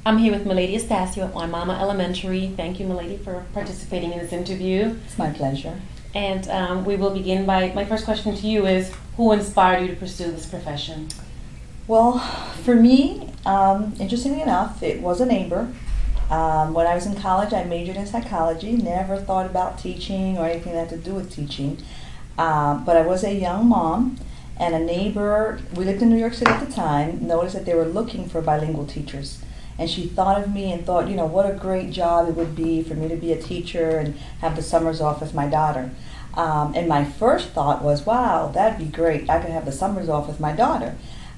I'm here with Milady Astacio at Wimauma Elementary. Thank you, Milady, for participating in this interview. It's my pleasure. And we will begin by, my first question to you is, who inspired you to pursue this profession? Well, for me, interestingly enough, it was a neighbor. When I was in college, I majored in psychology, never thought about teaching or anything that had to do with teaching. But I was a young mom, and a neighbor, we lived in New York City at the time, noticed that they were looking for bilingual teachers. And she thought of me and thought, what a great job it would be for me to be a teacher and have the summers off with my daughter. And my first thought was, wow, that'd be great. I could have the summers off with my daughter.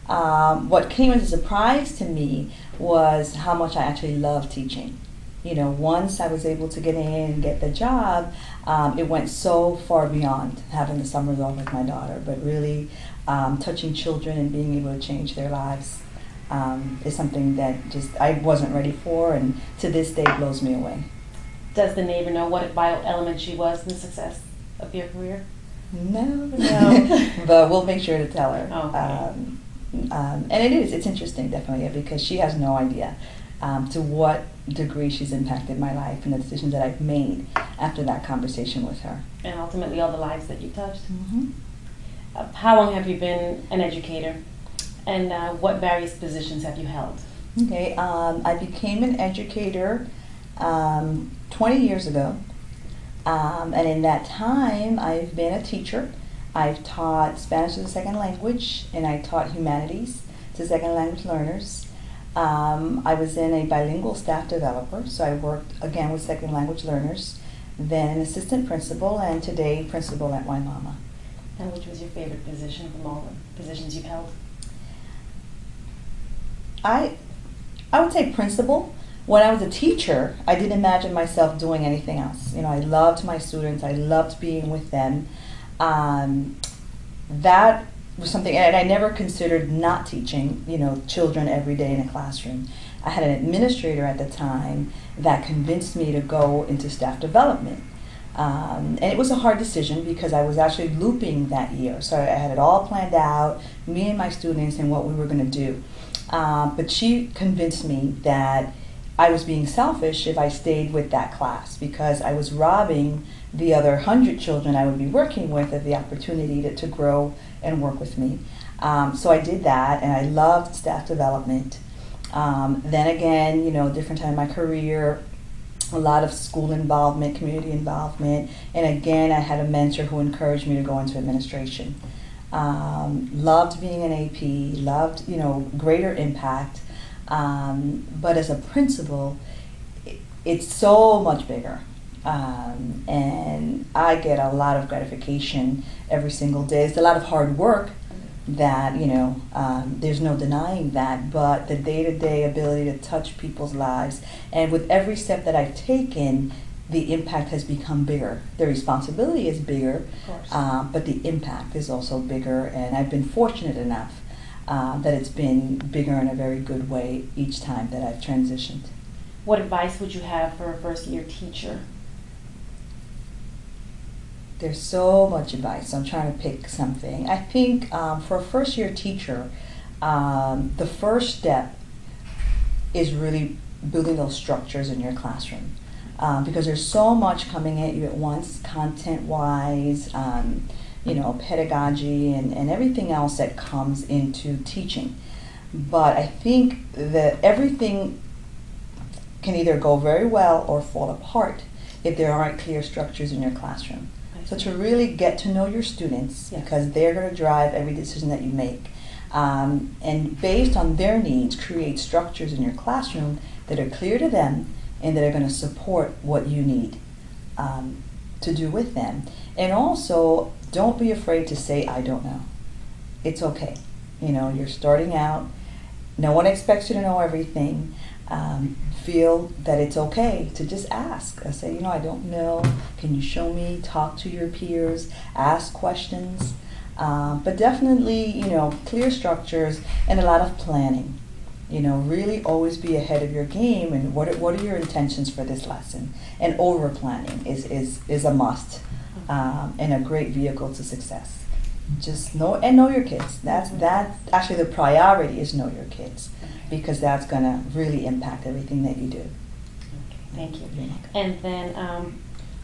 What came as a surprise to me was how much I actually loved teaching. Once I was able to get in and get the job, it went so far beyond having the summers off with my daughter, but really touching children and being able to change their lives is something that just I wasn't ready for, and to this day blows me away. Does the neighbor know what vital element she was in the success of your career? No. But we'll make sure to tell her. Okay. And it's interesting, definitely, because she has no idea to what degree she's impacted my life and the decisions that I've made after that conversation with her. And ultimately all the lives that you touched. Mm-hmm. How long have you been an educator? And what various positions have you held? Okay, I became an educator 20 years ago. And in that time, I've been a teacher. I've taught Spanish as a second language, and I taught humanities to second language learners. I was in a bilingual staff developer, so I worked again with second language learners, then an assistant principal, and today principal at Wimauma. And which was your favorite position from all the positions you've held? I would say principal. When I was a teacher, I didn't imagine myself doing anything else. I loved my students. I loved being with them. That was something, and I never considered not teaching, children every day in a classroom. I had an administrator at the time that convinced me to go into staff development. And it was a hard decision because I was actually looping that year. So I had it all planned out, me and my students, and what we were going to do. But she convinced me that I was being selfish if I stayed with that class because I was robbing the other 100 children I would be working with of the opportunity to grow and work with me. So I did that, and I loved staff development. Then again, different time in my career, a lot of school involvement, community involvement, and again, I had a mentor who encouraged me to go into administration. Loved being an AP, loved, greater impact. But as a principal, it's so much bigger. And I get a lot of gratification every single day. It's a lot of hard work that, there's no denying that, but the day-to-day ability to touch people's lives, and with every step that I've taken, the impact has become bigger. The responsibility is bigger, but the impact is also bigger, and I've been fortunate enough that it's been bigger in a very good way each time that I've transitioned. What advice would you have for a first-year teacher? There's so much advice. I'm trying to pick something. I think for a first-year teacher, the first step is really building those structures in your classroom. Because there's so much coming at you at once, content-wise, pedagogy, and everything else that comes into teaching. But I think that everything can either go very well or fall apart if there aren't clear structures in your classroom. So to really get to know your students, because they're going to drive every decision that you make, and based on their needs, create structures in your classroom that are clear to them and that are going to support what you need to do with them. And also, don't be afraid to say, I don't know. It's okay. You're starting out. No one expects you to know everything. Feel that it's okay to just ask. I say, I don't know. Can you show me? Talk to your peers. Ask questions. But definitely, clear structures and a lot of planning. Really always be ahead of your game, and what are your intentions for this lesson? And over planning is a must, and a great vehicle to success. Just know your kids. That's actually the priority is know your kids, because that's going to really impact everything that you do. Okay, thank you. You're welcome. And then,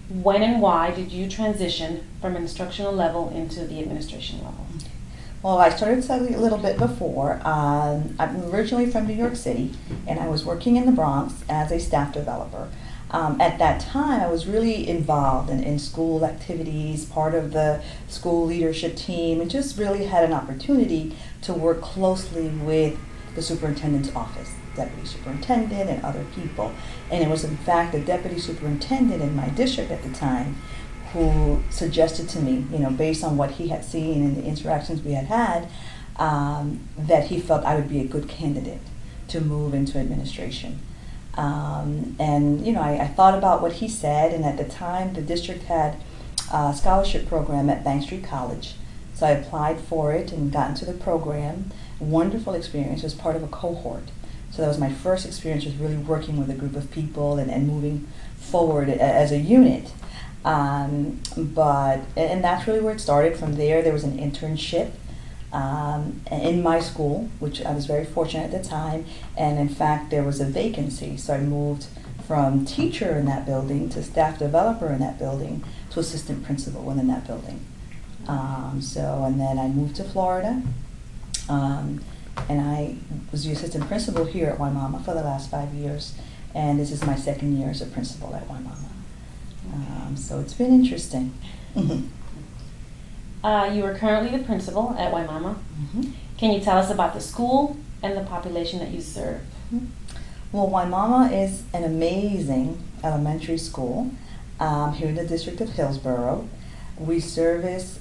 when and why did you transition from instructional level into the administration level? Well, I started studying a little bit before. I'm originally from New York City, and I was working in the Bronx as a staff developer. At that time, I was really involved in school activities, part of the school leadership team, and just really had an opportunity to work closely with the superintendent's office, deputy superintendent, and other people. And it was, in fact, the deputy superintendent in my district at the time who suggested to me, based on what he had seen and the interactions we had had, that he felt I would be a good candidate to move into administration. I thought about what he said, and at the time the district had a scholarship program at Bank Street College. So I applied for it and got into the program. Wonderful experience. It was part of a cohort. So that was my first experience, was really working with a group of people and moving forward as a unit. And that's really where it started. From there was an internship in my school, which I was very fortunate at the time, and in fact there was a vacancy, so I moved from teacher in that building to staff developer in that building to assistant principal within that building. And then I moved to Florida, and I was the assistant principal here at Wimauma for the last 5 years, and this is my second year as a principal at Wimauma. So it's been interesting. You are currently the principal at Wimauma. Mm-hmm. Can you tell us about the school and the population that you serve? Well, Wimauma is an amazing elementary school here in the district of Hillsborough. We service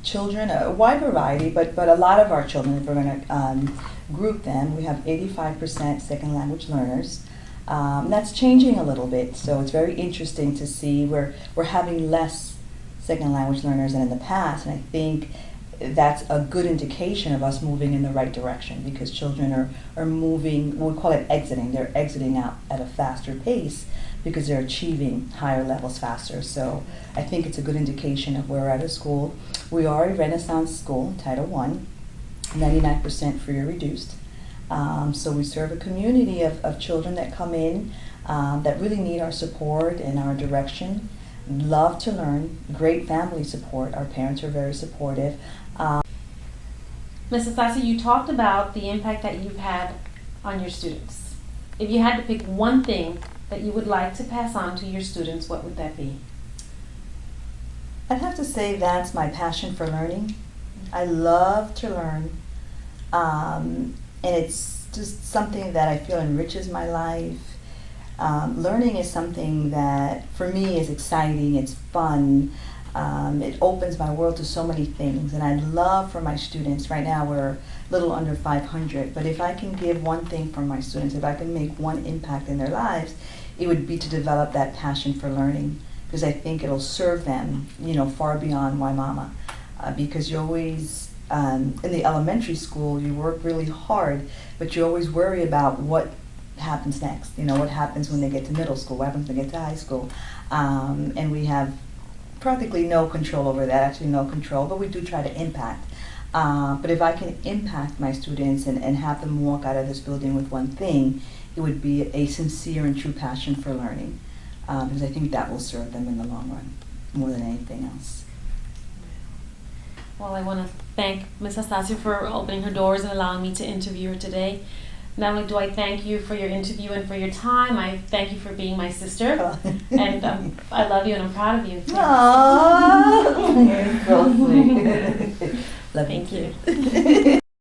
children, a wide variety, but a lot of our children, if we're going to group them, we have 85% second language learners. That's changing a little bit, so it's very interesting to see we're having less second language learners than in the past, and I think that's a good indication of us moving in the right direction, because children are moving, we call it exiting. They're exiting out at a faster pace because they're achieving higher levels faster. So I think it's a good indication of where we're at a school. We are a Renaissance school, Title I, 99% free or reduced. So we serve a community of children that come in that really need our support and our direction, love to learn, great family support. Our parents are very supportive. Ms. Astacio, you talked about the impact that you've had on your students. If you had to pick one thing that you would like to pass on to your students, what would that be? I'd have to say that's my passion for learning. I love to learn. And it's just something that I feel enriches my life. Learning is something that, for me, is exciting, it's fun. It opens my world to so many things, and I'd love for my students, right now we're a little under 500, but if I can give one thing for my students, if I can make one impact in their lives, it would be to develop that passion for learning, because I think it'll serve them, far beyond Wimauma. Because you always, in the elementary school, you work really hard, but you always worry about what happens next. What happens when they get to middle school, what happens when they get to high school. And we have practically no control over that, actually no control, but we do try to impact. But if I can impact my students and have them walk out of this building with one thing, it would be a sincere and true passion for learning, because I think that will serve them in the long run more than anything else. Well, I want to thank Ms. Astacio for opening her doors and allowing me to interview her today. Not only do I thank you for your interview and for your time, I thank you for being my sister. And I love you and I'm proud of you. Aww, you're so sweet. Love Thank you. you.